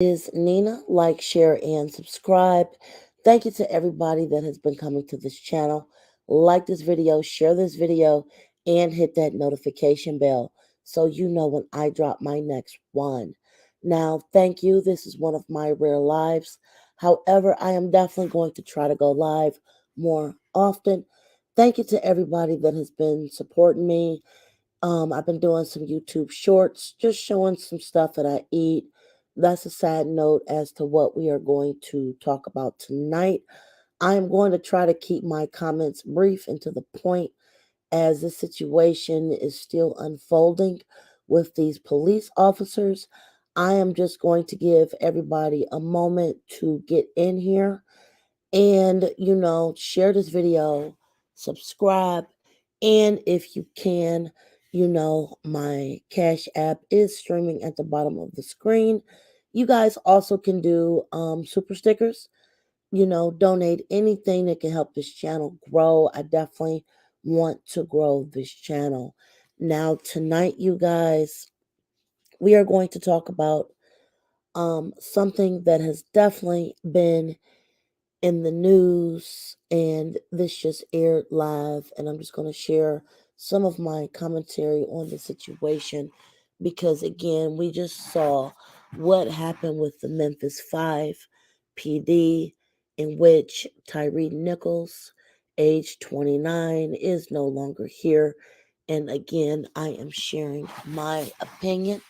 Is Nina. Like, share, and subscribe. Thank you to everybody that has been coming to this channel. Like this video, share this video, and hit that notification bell so you know when I drop my next one. Now, thank you. This is one of my rare lives. However, I am definitely going to try to go live more often. Thank you to everybody that has been supporting me. I've been doing some YouTube shorts, just showing some stuff that I eat. That's a sad note as to what we are going to talk about tonight. I am going to try to keep my comments brief and to the point as the situation is still unfolding with these police officers. I am just going to give everybody a moment to get in here and share this video, subscribe, and if you can, my Cash App is streaming at the bottom of the screen. You guys also can do super stickers, donate anything that can help this channel grow. I definitely want to grow this channel. Now tonight, you guys, we are going to talk about something that has definitely been in the news, and this just aired live. And I'm just going to share some of my commentary on the situation because, again, we just saw what happened with the Memphis 5 PD, in which Tyre Nichols, age 29, is no longer here. And again, I am sharing my opinion.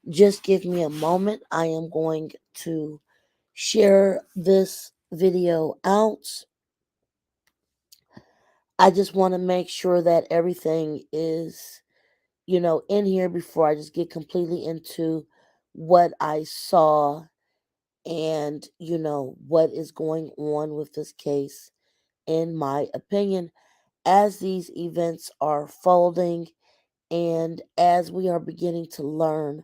Just give me a moment. I am going to share this video out. I just want to make sure that everything is, in here before I just get completely into what I saw and, what is going on with this case, in my opinion, as these events are folding and as we are beginning to learn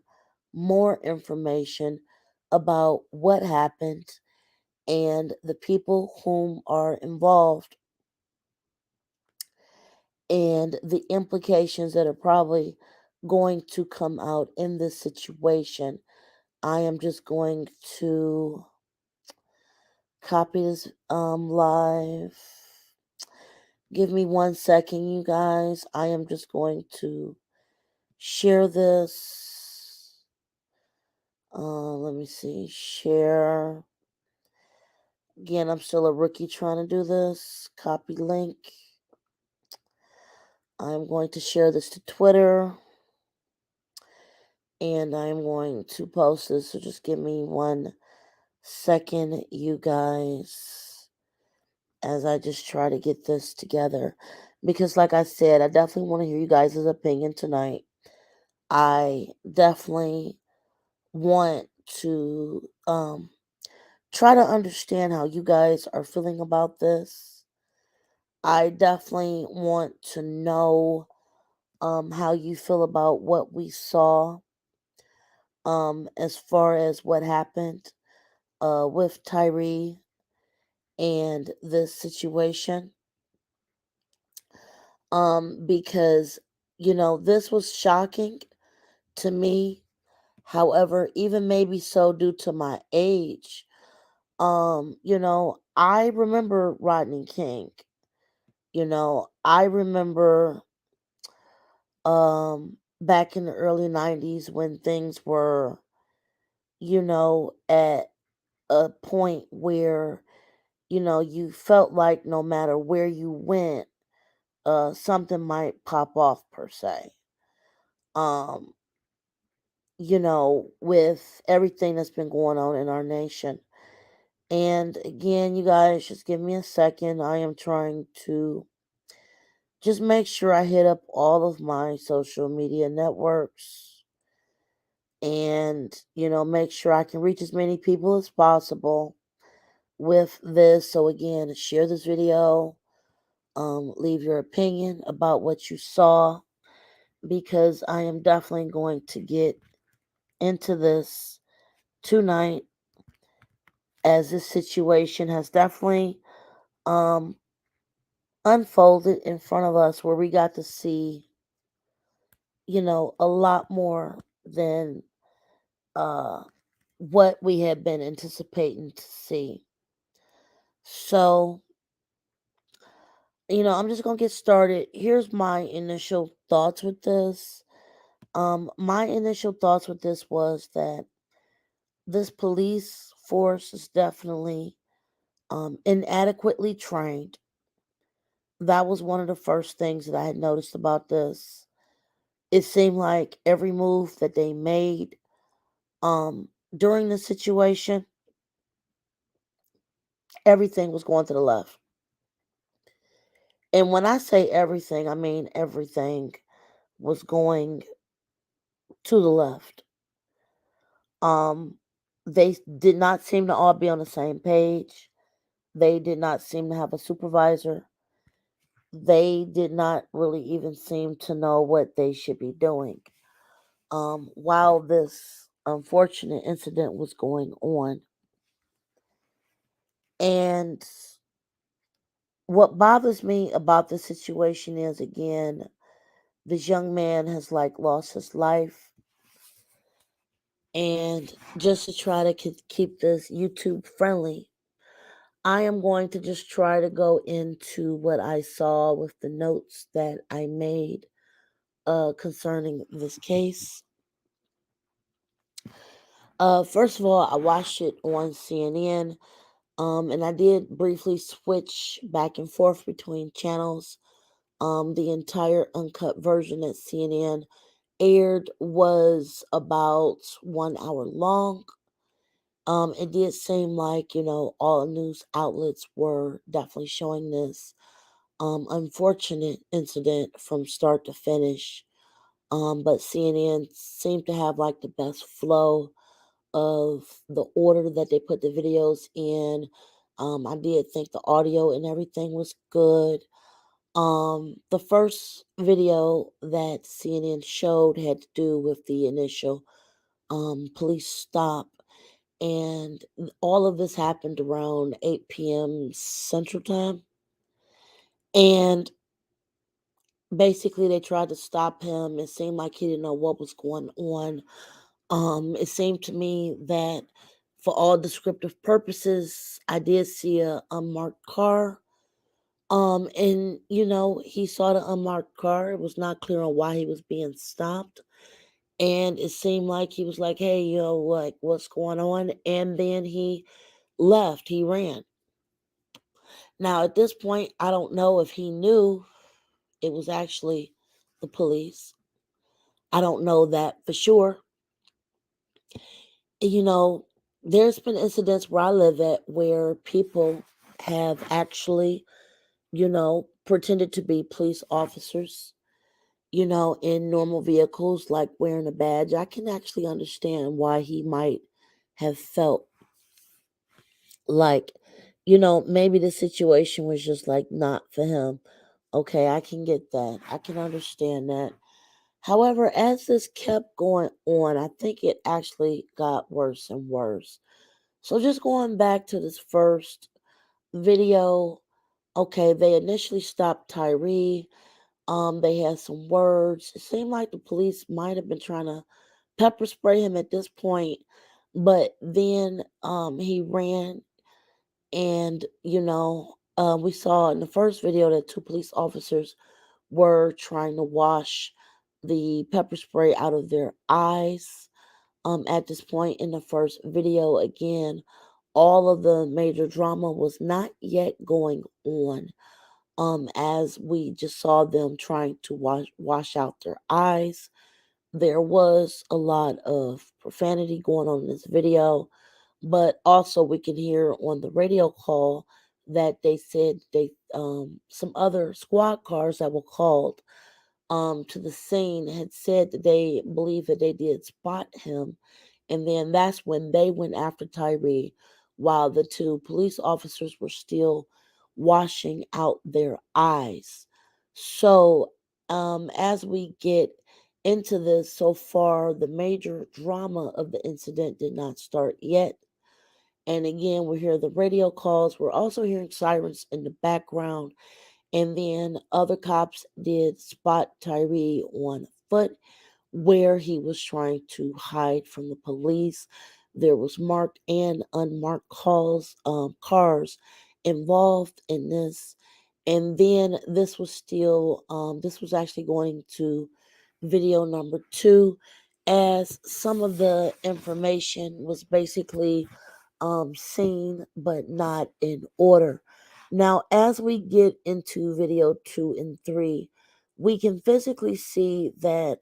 more information about what happened and the people whom are involved and the implications that are probably going to come out in this situation. I am just going to copy this live. Give me 1 second, you guys. I am just going to share this. Let me see. Share. Again, I'm still a rookie trying to do this. Copy link. I'm going to share this to Twitter. And I'm going to post this. So just give me 1 second, you guys, as I just try to get this together. Because, like I said, I definitely want to hear you guys' opinion tonight. I definitely want to try to understand how you guys are feeling about this. I definitely want to know how you feel about what we saw as far as what happened with Tyre and this situation. Because this was shocking to me. However, even maybe so due to my age, I remember Rodney King. I remember back in the early 90s when things were, at a point where, you felt like no matter where you went, something might pop off per se. Um, with everything that's been going on in our nation. And again, you guys, just give me a second. I am trying to just make sure I hit up all of my social media networks and, make sure I can reach as many people as possible with this. So again, share this video, leave your opinion about what you saw, because I am definitely going to get into this tonight, as this situation has definitely um unfolded in front of us, where we got to see, a lot more than uh what we had been anticipating to see. So, I'm just going to get started. Here's my initial thoughts with this. My initial thoughts with this was that this police force is definitely inadequately trained. That was one of the first things that I had noticed about this. It seemed like every move that they made during the situation, everything was going to the left. And when I say everything, I mean everything was going to the left. Um, they did not seem to all be on the same page. They did not seem to have a supervisor. They did not really even seem to know what they should be doing. While this unfortunate incident was going on. And what bothers me about the situation is, again, this young man has like lost his life. And just to try to keep this YouTube friendly, I am going to just try to go into what I saw with the notes that I made concerning this case. First of all, I watched it on CNN, and I did briefly switch back and forth between channels. The entire uncut version that CNN aired was about 1 hour long. It did seem like, all news outlets were definitely showing this unfortunate incident from start to finish. But CNN seemed to have like the best flow of the order that they put the videos in. I did think the audio and everything was good. The first video that CNN showed had to do with the initial police stop, and all of this happened around 8 p.m. Central Time. And basically, they tried to stop him. It seemed like he didn't know what was going on. It seemed to me that for all descriptive purposes, I did see a unmarked car. And he saw the unmarked car. It was not clear on why he was being stopped. And it seemed like he was like, hey, like, what's going on? And then he left, he ran. Now, at this point, I don't know if he knew it was actually the police. I don't know that for sure. You know, there's been incidents where I live at where people have actually, pretended to be police officers, in normal vehicles, like wearing a badge. I can actually understand why he might have felt like, maybe the situation was just like not for him. Okay, I can get that. I can understand that. However, as this kept going on, I think it actually got worse and worse. So just going back to this first video, okay, they initially stopped Tyre. They had some words. It seemed like the police might have been trying to pepper spray him at this point, but then he ran, and we saw in the first video that two police officers were trying to wash the pepper spray out of their eyes. At this point in the first video, again, all of the major drama was not yet going on. As we just saw them trying to wash out their eyes. There was a lot of profanity going on in this video, but also we can hear on the radio call that they said they some other squad cars that were called to the scene had said that they believe that they did spot him, and then that's when they went after Tyre while the two police officers were still washing out their eyes. So as we get into this, so far the major drama of the incident did not start yet. And again, we hear the radio calls. We're also hearing sirens in the background. And then other cops did spot Tyre on foot where he was trying to hide from the police. There was marked and unmarked cars involved in this. And then this was actually going to video number 2, as some of the information was basically seen but not in order. Now, as we get into video 2 and 3, we can physically see that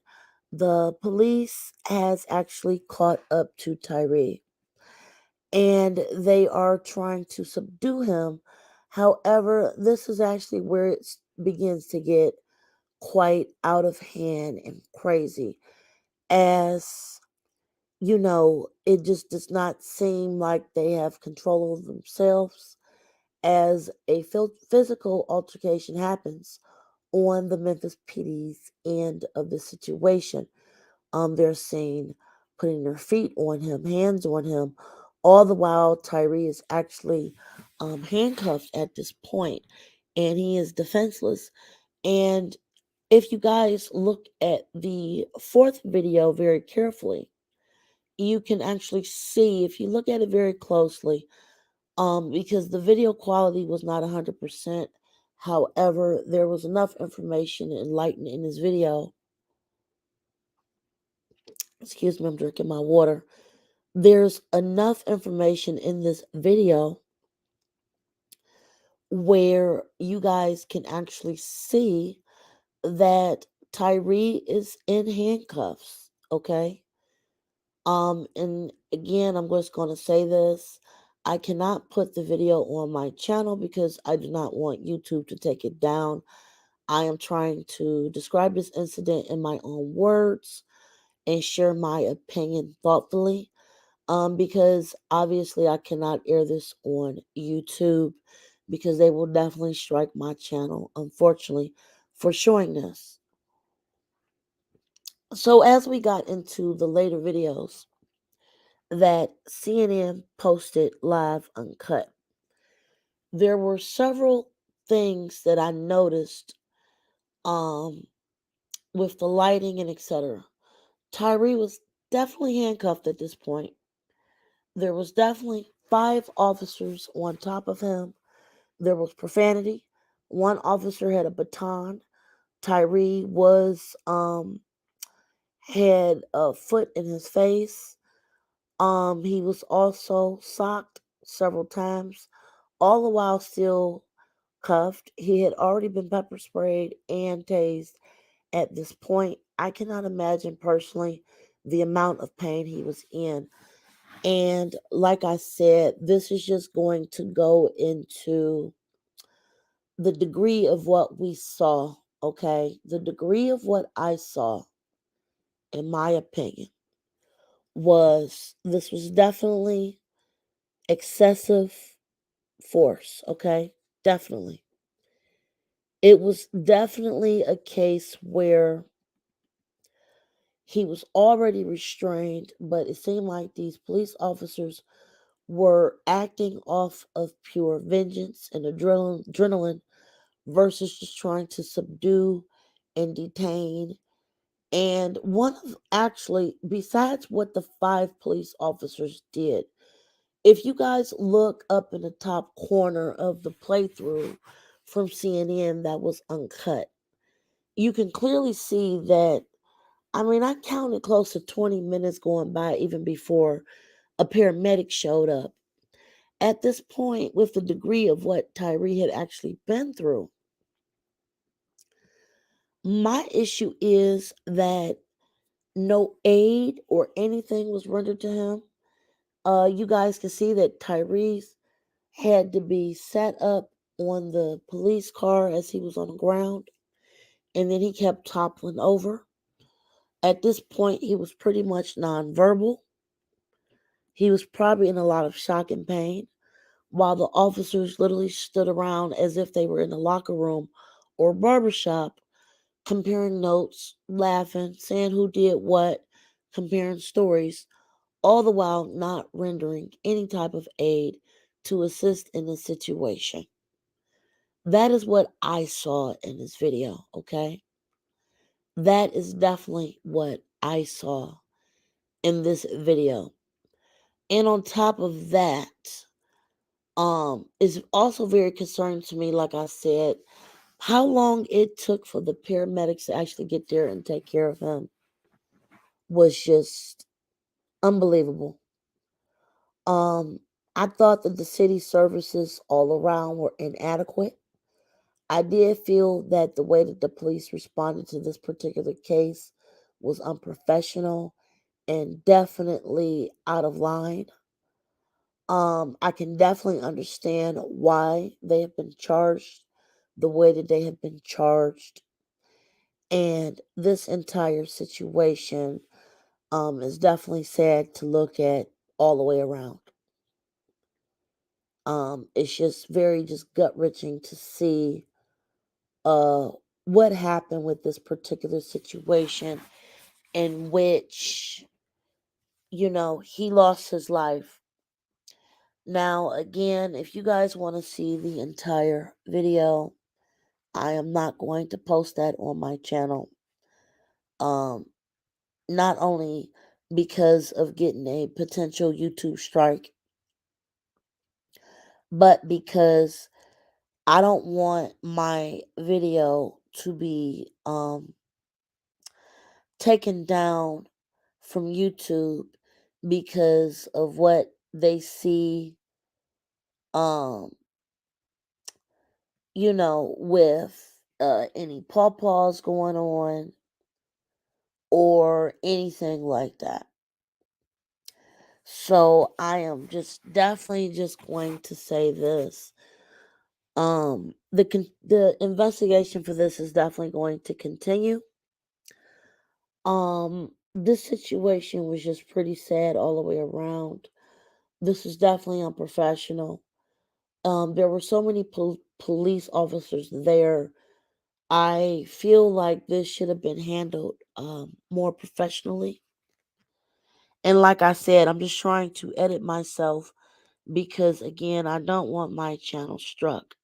the police has actually caught up to Tyre and they are trying to subdue him. However, this is actually where it begins to get quite out of hand and crazy, as it just does not seem like they have control of themselves, as a physical altercation happens on the Memphis PD's end of the situation. They're seen putting their feet on him, hands on him, all the while Tyre is actually handcuffed at this point, and he is defenseless. And if you guys look at the 4th video very carefully, you can actually see, if you look at it very closely, because the video quality was not 100%. However, there was enough information and lighting in this video. Excuse me, I'm drinking my water. There's enough information in this video where you guys can actually see that Tyre is in handcuffs, okay? And again, I'm just going to say this. I cannot put the video on my channel because I do not want YouTube to take it down. I am trying to describe this incident in my own words and share my opinion thoughtfully. Because obviously I cannot air this on YouTube because they will definitely strike my channel, unfortunately, for showing this. So as we got into the later videos that CNN posted live uncut, there were several things that I noticed um with the lighting and etc. Tyre was definitely handcuffed at this point. There was definitely 5 officers on top of him. There was profanity. One officer had a baton. Tyre was had a foot in his face. He was also socked several times, all the while still cuffed. He had already been pepper sprayed and tased at this point. I cannot imagine personally the amount of pain he was in. And like I said, this is just going to go into the degree of what we saw, okay? The degree of what I saw, in my opinion, was definitely excessive force, okay? Definitely. It was definitely a case where he was already restrained, but it seemed like these police officers were acting off of pure vengeance and adrenaline versus just trying to subdue and detain. And one of actually, besides what the 5 police officers did, if you guys look up in the top corner of the playthrough from CNN that was uncut, you can clearly see that. I mean, I counted close to 20 minutes going by even before a paramedic showed up. At this point, with the degree of what Tyre had actually been through, my issue is that no aid or anything was rendered to him. You guys can see that Tyrese had to be sat up on the police car as he was on the ground, and then he kept toppling over. At this point, he was pretty much nonverbal. He was probably in a lot of shock and pain, while the officers literally stood around as if they were in a locker room or barbershop, comparing notes, laughing, saying who did what, comparing stories, all the while not rendering any type of aid to assist in the situation. That is what I saw in this video, okay? That is definitely what I saw in this video. And on top of that, is also very concerning to me, like I said, how long it took for the paramedics to actually get there and take care of him was just unbelievable. Um, I thought that the city services all around were inadequate. I did feel that the way that the police responded to this particular case was unprofessional and definitely out of line. I can definitely understand why they have been charged the way that they have been charged. And this entire situation is definitely sad to look at all the way around. It's just very just gut wrenching to see uh what happened with this particular situation in which he lost his life. Now again, if you guys want to see the entire video, I am not going to post that on my channel. Um, Not only because of getting a potential YouTube strike, but because I don't want my video to be taken down from YouTube because of what they see um with any pawpaws going on or anything like that. So I am just definitely just going to say this. The investigation for this is definitely going to continue. This situation was just pretty sad all the way around. This is definitely unprofessional. There were so many police officers there. I feel like this should have been handled more professionally. And like I said, I'm just trying to edit myself because, again, I don't want my channel struck.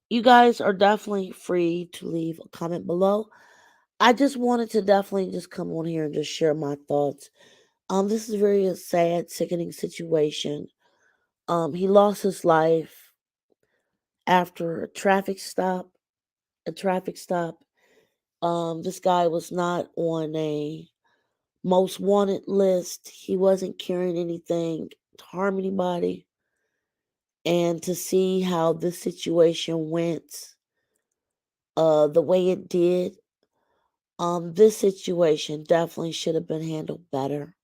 You guys are definitely free to leave a comment below. I just wanted to definitely just come on here and just share my thoughts. This is a very sad, sickening situation. He lost his life after a traffic stop. A traffic stop. This guy was not on a most wanted list. He wasn't carrying anything to harm anybody. And to see how this situation went, the way it did, this situation definitely should have been handled better.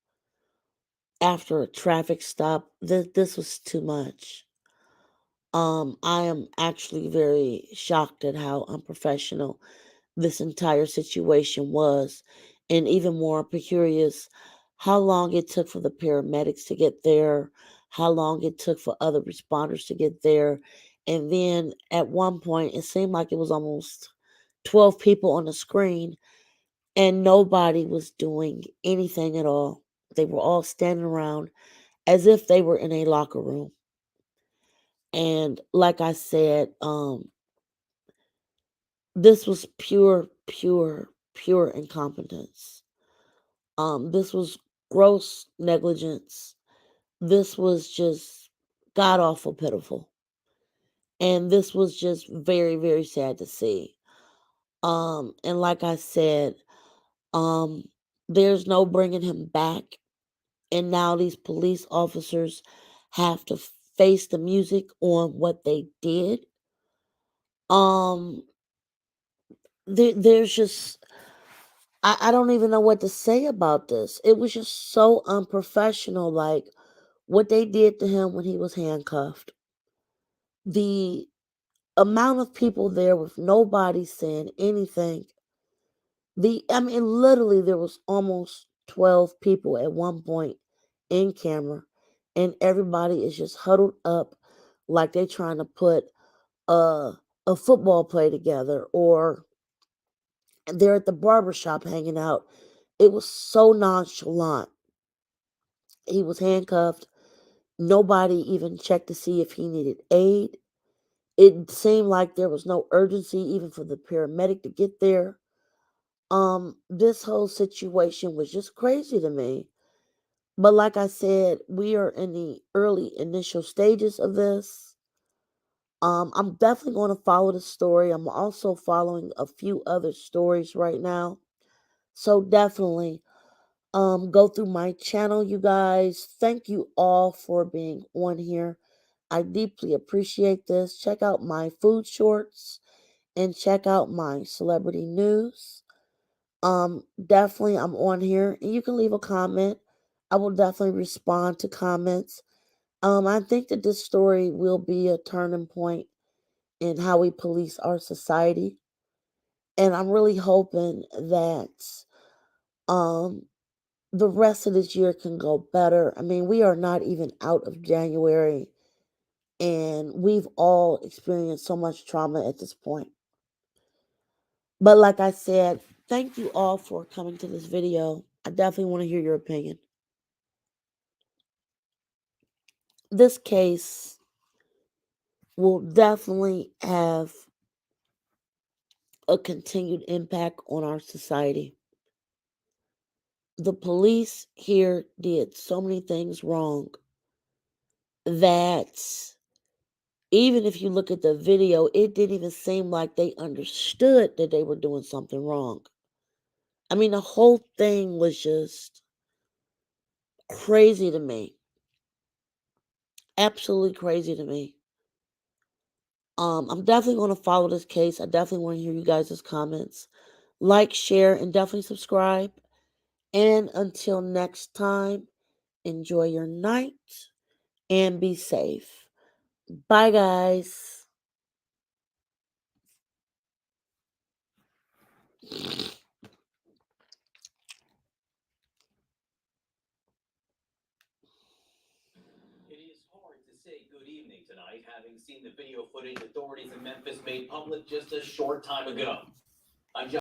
After a traffic stop, this was too much. I am actually very shocked at how unprofessional this entire situation was, and even more curious how long it took for the paramedics to get there, how long it took for other responders to get there, and then at one point it seemed like it was almost 12 people on the screen and nobody was doing anything at all. They were all standing around as if they were in a locker room. And like I said, this was pure incompetence. This was gross negligence. This was just god awful pitiful. And this was just very, very sad to see. And like I said, um, there's no bringing him back. And now these police officers have to face the music on what they did. Um, there's just I don't even know what to say about this. It was just so unprofessional, like what they did to him when he was handcuffed. The amount of people there with nobody saying anything. I mean, literally, there was almost 12 people at one point in camera, and everybody is just huddled up like they're trying to put a, a football play together, or they're at the barber shop hanging out. It was so nonchalant. He was handcuffed. Nobody even checked to see if he needed aid. It seemed like there was no urgency even for the paramedic to get there. This whole situation was just crazy to me. But like I said, we are in the early initial stages of this. I'm definitely going to follow the story. I'm also following a few other stories right now. So definitely go through my channel, you guys. Thank you all for being on here. I deeply appreciate this. Check out my food shorts and check out my celebrity news. Definitely I'm on here and you can leave a comment. I will definitely respond to comments. I think that this story will be a turning point in how we police our society. And I'm really hoping that um the rest of this year can go better. I mean, we are not even out of January and we've all experienced so much trauma at this point. But like I said, thank you all for coming to this video. I definitely want to hear your opinion. This case will definitely have a continued impact on our society. The police here did so many things wrong that even if you look at the video, it didn't even seem like they understood that they were doing something wrong. I mean, the whole thing was just crazy to me. Absolutely crazy to me. I'm definitely going to follow this case. I definitely want to hear you guys' comments. Like, share, and definitely subscribe. And until next time, enjoy your night and be safe. Bye, guys. It is hard to say good evening tonight, having seen the video footage authorities in Memphis made public just a short time ago. I'm